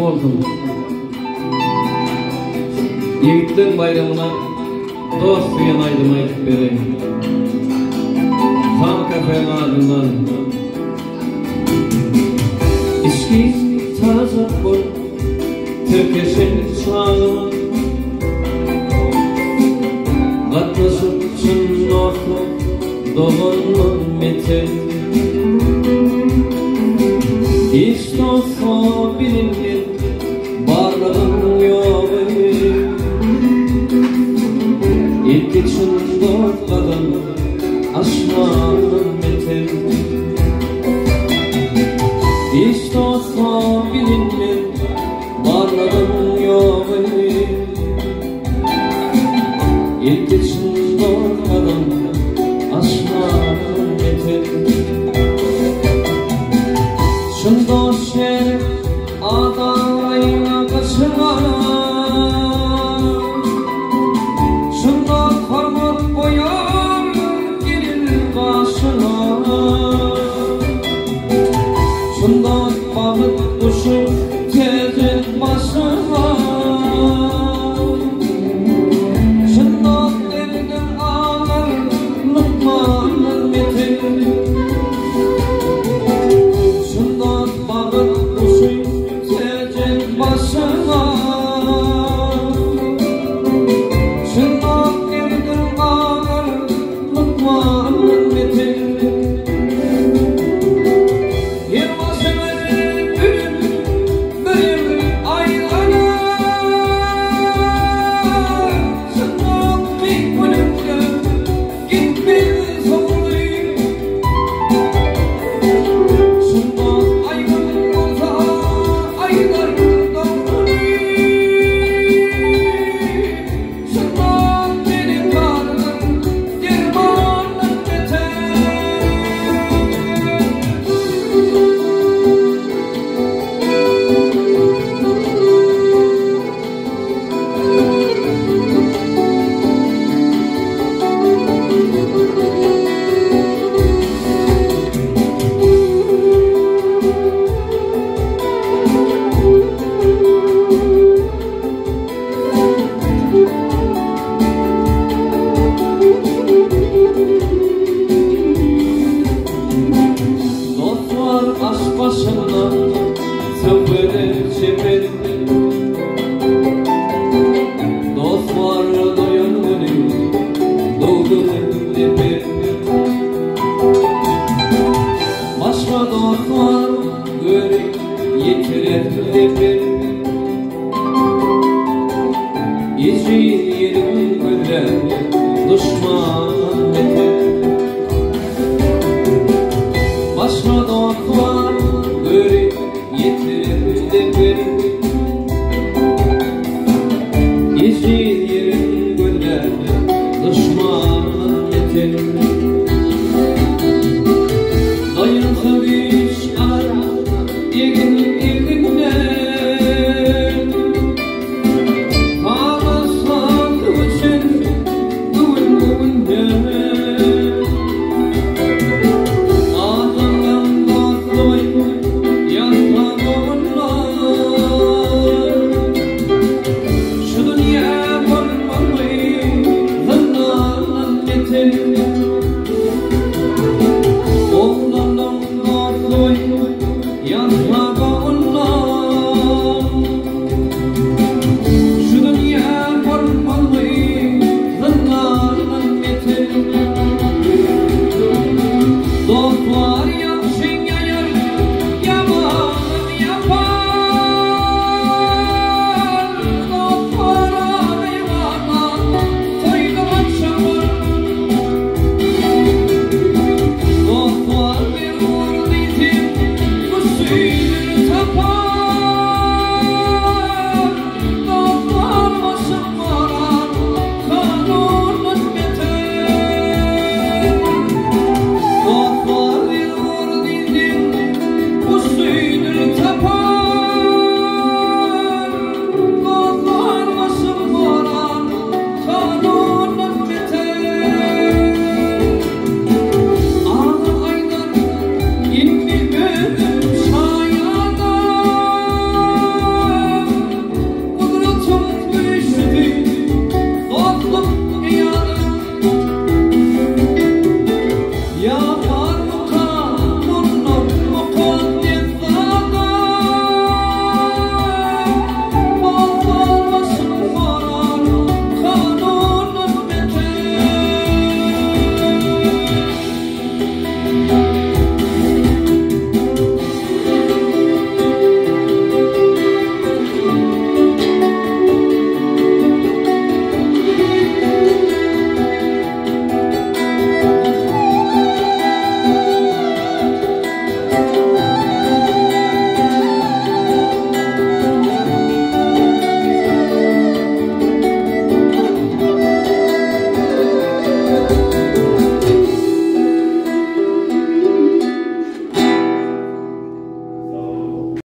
olsun. Yiğitlerin bayramına dost duyan aydım ayıp vereyim. Tam kafenin ardından İçki taze koy Türkeşin çağına Katlaşıp çın orta Doğunun metin İşte olsa bilinir Varlığın yok İlk için doğruladım Aşmanın metin İşte olsa bilinir Varlığın yok İlk için doğruladım Aşmanın metin Şunda şerif adayla kaçıma Şunda parmak koyar gelir başına Şunda bağıt kuşu tezin başına Şunda elden ağır Lokmanın metin Başımdan söpüdü çepedi Dost var dayan gönül Doğdu tepe Başka dost var görük yetirir tepe İçi